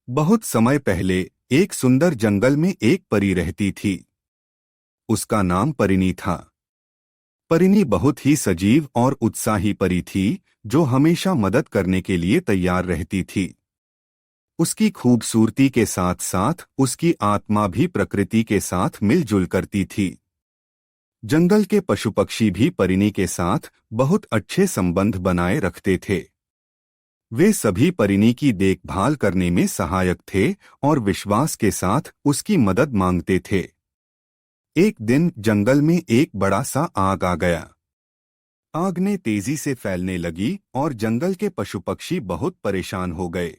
बहुत समय पहले एक सुंदर जंगल में एक परी रहती थी। उसका नाम परिनी था। परिनी बहुत ही सजीव और उत्साही परी थी, जो हमेशा मदद करने के लिए तैयार रहती थी। उसकी खूबसूरती के साथ साथ उसकी आत्मा भी प्रकृति के साथ मिलजुल करती थी। जंगल के पशु पक्षी भी परिनी के साथ बहुत अच्छे संबंध बनाए रखते थे। वे सभी परिनी की देखभाल करने में सहायक थे और विश्वास के साथ उसकी मदद मांगते थे। एक दिन जंगल में एक बड़ा सा आग आ गया। आग ने तेजी से फैलने लगी और जंगल के पशु पक्षी बहुत परेशान हो गए।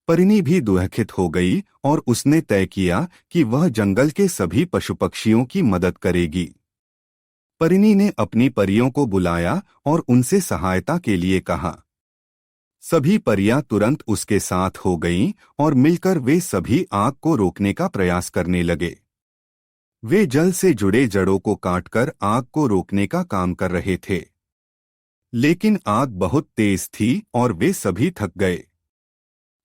परिनी भी दुखित हो गई और उसने तय किया कि वह जंगल के सभी पशु पक्षियों की मदद करेगी। परिनी ने अपनी परियों को बुलाया और उनसे सहायता के लिए कहा। सभी परियां तुरंत उसके साथ हो गईं और मिलकर वे सभी आग को रोकने का प्रयास करने लगे। वे जल से जुड़े जड़ों को काटकर आग को रोकने का काम कर रहे थे, लेकिन आग बहुत तेज थी और वे सभी थक गए।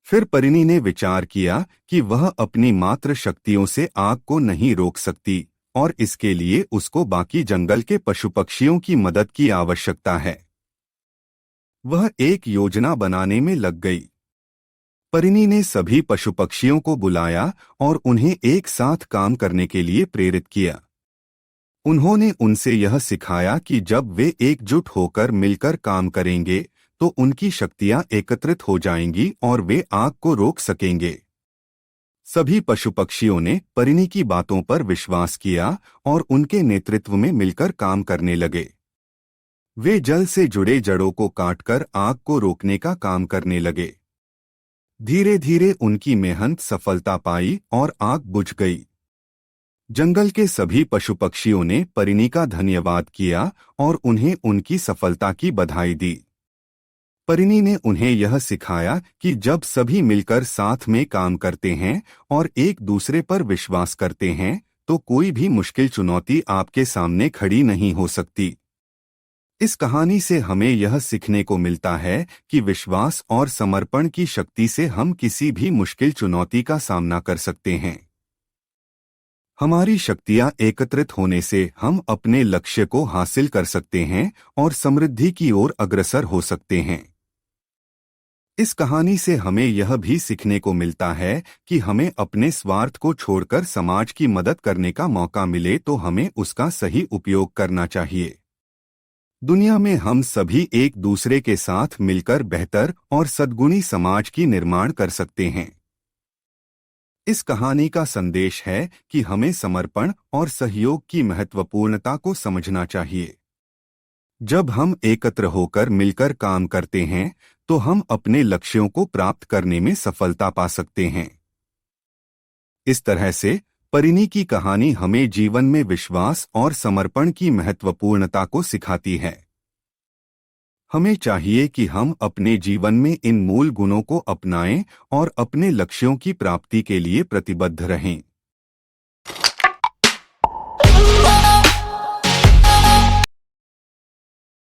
फिर परिनी ने विचार किया कि वह अपनी मात्र शक्तियों से आग को नहीं रोक सकती और इसके लिए उसको बाकी जंगल के पशु पक्षियों की मदद की आवश्यकता है। वह एक योजना बनाने में लग गई। परिनी ने सभी पशु पक्षियों को बुलाया और उन्हें एक साथ काम करने के लिए प्रेरित किया। उन्होंने उनसे यह सिखाया कि जब वे एकजुट होकर मिलकर काम करेंगे तो उनकी शक्तियां एकत्रित हो जाएंगी और वे आग को रोक सकेंगे। सभी पशु पक्षियों ने परिनी की बातों पर विश्वास किया और उनके नेतृत्व में मिलकर काम करने लगे। वे जल से जुड़े जड़ों को काटकर आग को रोकने का काम करने लगे। धीरे धीरे उनकी मेहनत सफलता पाई और आग बुझ गई। जंगल के सभी पशु पक्षियों ने परिनी का धन्यवाद किया और उन्हें उनकी सफलता की बधाई दी। परिनी ने उन्हें यह सिखाया कि जब सभी मिलकर साथ में काम करते हैं और एक दूसरे पर विश्वास करते हैं तो कोई भी मुश्किल चुनौती आपके सामने खड़ी नहीं हो सकती। इस कहानी से हमें यह सीखने को मिलता है कि विश्वास और समर्पण की शक्ति से हम किसी भी मुश्किल चुनौती का सामना कर सकते हैं। हमारी शक्तियां एकत्रित होने से हम अपने लक्ष्य को हासिल कर सकते हैं और समृद्धि की ओर अग्रसर हो सकते हैं। इस कहानी से हमें यह भी सीखने को मिलता है कि हमें अपने स्वार्थ को छोड़कर समाज की मदद करने का मौका मिले तो हमें उसका सही उपयोग करना चाहिए। दुनिया में हम सभी एक दूसरे के साथ मिलकर बेहतर और सद्गुणी समाज की निर्माण कर सकते हैं। इस कहानी का संदेश है कि हमें समर्पण और सहयोग की महत्वपूर्णता को समझना चाहिए। जब हम एकत्र होकर मिलकर काम करते हैं तो हम अपने लक्ष्यों को प्राप्त करने में सफलता पा सकते हैं। इस तरह से परिनी की कहानी हमें जीवन में विश्वास और समर्पण की महत्वपूर्णता को सिखाती है। हमें चाहिए कि हम अपने जीवन में इन मूल गुणों को अपनाएं और अपने लक्ष्यों की प्राप्ति के लिए प्रतिबद्ध रहें।